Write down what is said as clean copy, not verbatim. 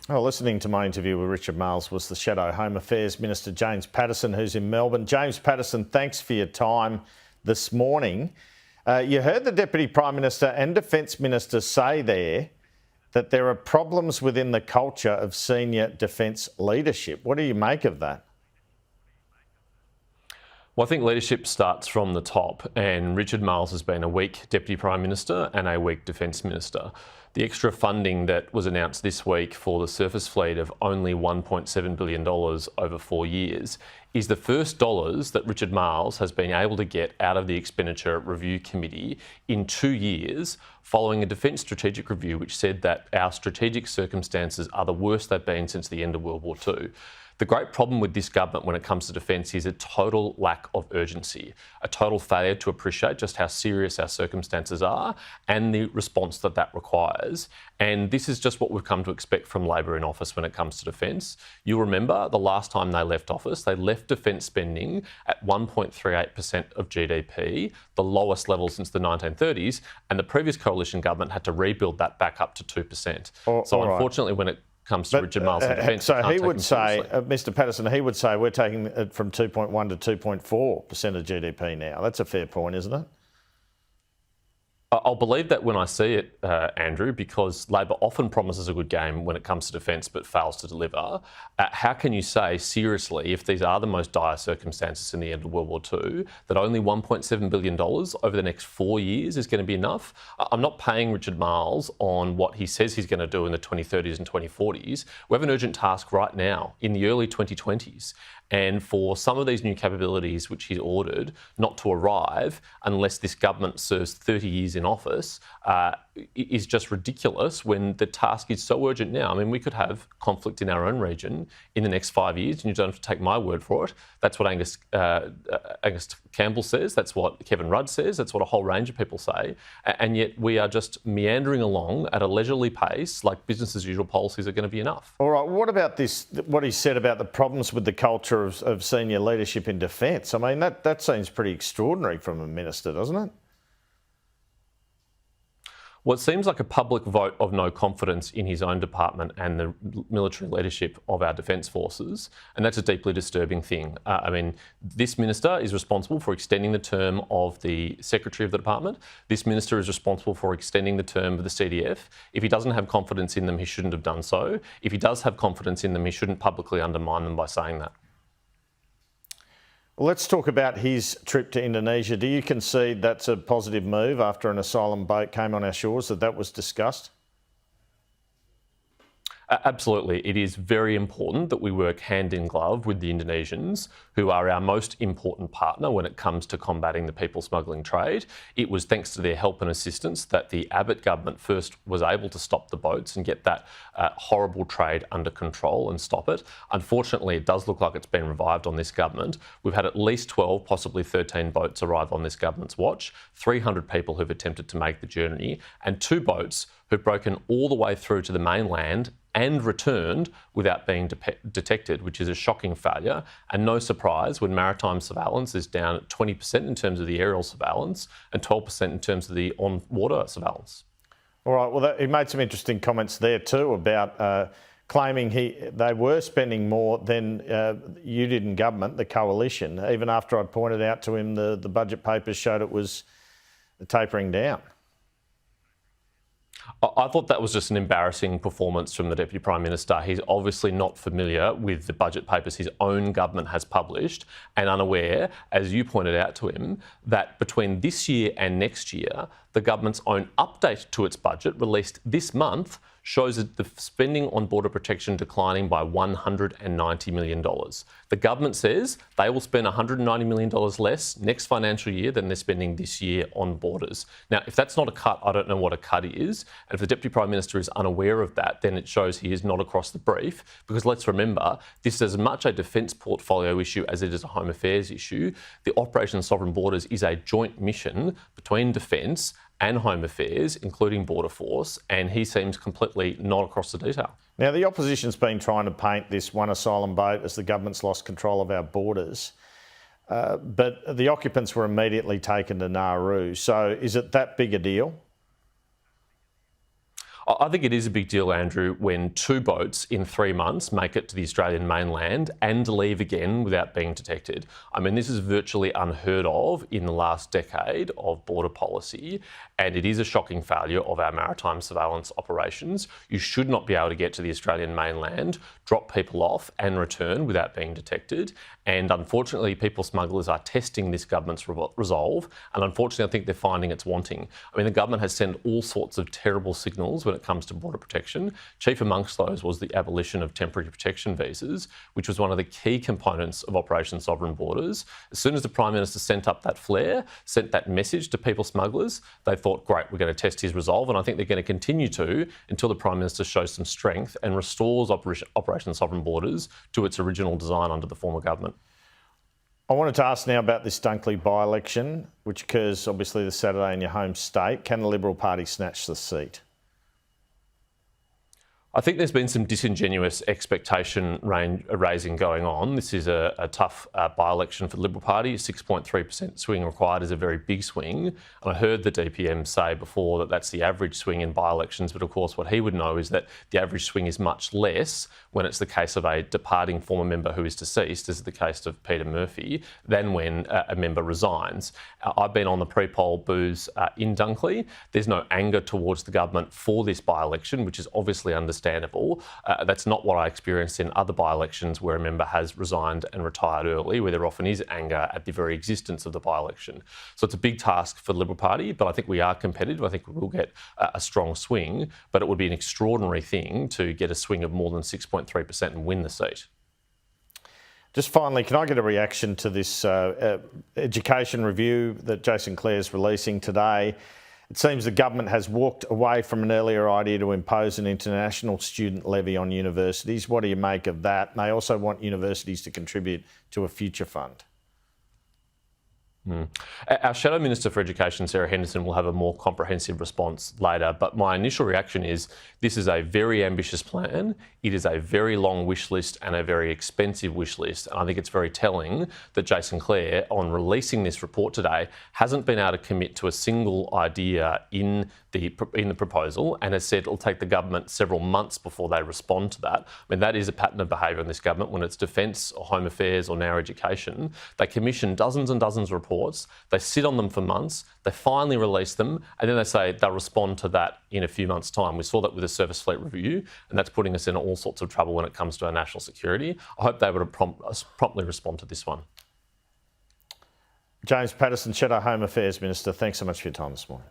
Well, listening to my interview with Richard Marles was the Shadow Home Affairs Minister James Patterson, who's in Melbourne. James Patterson, thanks for your time this morning. You heard the Deputy Prime Minister and Defence Minister say there that there are problems within the culture of senior defence leadership. What do you make of that? Well, I think leadership starts from the top, and Richard Marles has been a weak Deputy Prime Minister and a weak Defence Minister. The extra funding that was announced this week for the surface fleet of only $1.7 billion over 4 years is the first dollars that Richard Marles has been able to get out of the Expenditure Review Committee in 2 years, following a Defence Strategic Review which said that our strategic circumstances are the worst they've been since the end of World War II. The great problem with this government when it comes to defence is a total lack of urgency, a total failure to appreciate just how serious our circumstances are and the response that that requires. And this is just what we've come to expect from Labor in office when it comes to defence. You'll remember the last time they left office, they left defence spending at 1.38% of GDP, the lowest level since the 1930s, and the previous coalition government had to rebuild that back up to 2%. Unfortunately, when it comes to Richard Marles and defence. So he would say, Mr Patterson, he would say we're taking it from 2.1 to 2.4% of GDP now. That's a fair point, isn't it? I'll believe that when I see it, Andrew, because Labor often promises a good game when it comes to defence but fails to deliver. How can you say seriously, if these are the most dire circumstances in the end of World War II, that only $1.7 billion over the next 4 years is going to be enough? I'm not paying Richard Marles on what he says he's going to do in the 2030s and 2040s. We have an urgent task right now in the early 2020s. And for some of these new capabilities which he's ordered not to arrive unless this government serves 30 years in office is just ridiculous when the task is so urgent now. I mean, we could have conflict in our own region in the next 5 years, and you don't have to take my word for it. That's what Angus Campbell says. That's what Kevin Rudd says. That's what a whole range of people say. And yet we are just meandering along at a leisurely pace, like business as usual policies are going to be enough. All right, what about this, what he said about the problems with the culture of senior leadership in defence? I mean, that seems pretty extraordinary from a minister, doesn't it? Well, it seems like a public vote of no confidence in his own department and the military leadership of our defence forces, and that's a deeply disturbing thing. I mean, this minister is responsible for extending the term of the Secretary of the Department. This minister is responsible for extending the term of the CDF. If he doesn't have confidence in them, he shouldn't have done so. If he does have confidence in them, he shouldn't publicly undermine them by saying that. Let's talk about his trip to Indonesia. Do you concede that's a positive move after an asylum boat came on our shores, that was discussed? Absolutely. It is very important that we work hand in glove with the Indonesians, who are our most important partner when it comes to combating the people smuggling trade. It was thanks to their help and assistance that the Abbott government first was able to stop the boats and get that horrible trade under control and stop it. Unfortunately, it does look like it's been revived on this government. We've had at least 12, possibly 13 boats arrive on this government's watch, 300 people who've attempted to make the journey, and 2 boats who've broken all the way through to the mainland and returned without being detected, which is a shocking failure. And no surprise when maritime surveillance is down at 20% in terms of the aerial surveillance and 12% in terms of the on-water surveillance. All right, well, he made some interesting comments there too about claiming they were spending more than you did in government, the coalition, even after I pointed out to him the budget papers showed it was tapering down. I thought that was just an embarrassing performance from the Deputy Prime Minister. He's obviously not familiar with the budget papers his own government has published and unaware, as you pointed out to him, that between this year and next year, the government's own update to its budget released this month shows that the spending on border protection declining by $190 million. The government says they will spend $190 million less next financial year than they're spending this year on borders. Now, if that's not a cut, I don't know what a cut is. And if the Deputy Prime Minister is unaware of that, then it shows he is not across the brief. Because let's remember, this is as much a defence portfolio issue as it is a Home Affairs issue. The Operation Sovereign Borders is a joint mission between Defence and Home Affairs, including Border Force, and he seems completely not across the detail. Now, the opposition's been trying to paint this one asylum boat as the government's lost control of our borders, but the occupants were immediately taken to Nauru. So is it that big a deal? I think it is a big deal, Andrew, when 2 boats in 3 months make it to the Australian mainland and leave again without being detected. I mean, this is virtually unheard of in the last decade of border policy, and it is a shocking failure of our maritime surveillance operations. You should not be able to get to the Australian mainland, drop people off and return without being detected. And unfortunately, people smugglers are testing this government's resolve, and unfortunately, I think they're finding it's wanting. I mean, the government has sent all sorts of terrible signals when it comes to border protection. Chief amongst those was the abolition of temporary protection visas, which was one of the key components of Operation Sovereign Borders. As soon as the Prime Minister sent up that flare, sent that message to people smugglers, they thought, great, we're going to test his resolve, and I think they're going to continue to until the Prime Minister shows some strength and restores Operation Sovereign Borders to its original design under the former government. I wanted to ask now about this Dunkley by-election, which occurs obviously this Saturday in your home state. Can the Liberal Party snatch the seat? I think there's been some disingenuous expectation raising going on. This is a tough by-election for the Liberal Party. 6.3% swing required is a very big swing. And I heard the DPM say before that that's the average swing in by-elections, but of course what he would know is that the average swing is much less when it's the case of a departing former member who is deceased, as is the case of Peter Murphy, than when a member resigns. I've been on the pre-poll booths in Dunkley. There's no anger towards the government for this by-election, which is obviously understandable. That's not what I experienced in other by-elections where a member has resigned and retired early, where there often is anger at the very existence of the by-election. So it's a big task for the Liberal Party, but I think we are competitive. I think we will get a strong swing, but it would be an extraordinary thing to get a swing of more than 6.3% and win the seat. Just finally, can I get a reaction to this education review that Jason Clare's releasing today? It seems the government has walked away from an earlier idea to impose an international student levy on universities. What do you make of that? And they also want universities to contribute to a future fund. Our Shadow Minister for Education, Sarah Henderson, will have a more comprehensive response later, but my initial reaction is this is a very ambitious plan. It is a very long wish list and a very expensive wish list. And I think it's very telling that Jason Clare, on releasing this report today, hasn't been able to commit to a single idea in the proposal and has said it'll take the government several months before they respond to that. I mean, that is a pattern of behaviour in this government when it's defence or home affairs or now education. They commission dozens and dozens of reports, they sit on them for months, they finally release them, and then they say they'll respond to that in a few months' time. We saw that with the Surface Fleet Review, and that's putting us in all sorts of trouble when it comes to our national security. I hope they would promptly respond to this one. James Paterson, Shadow Home Affairs Minister, thanks so much for your time this morning.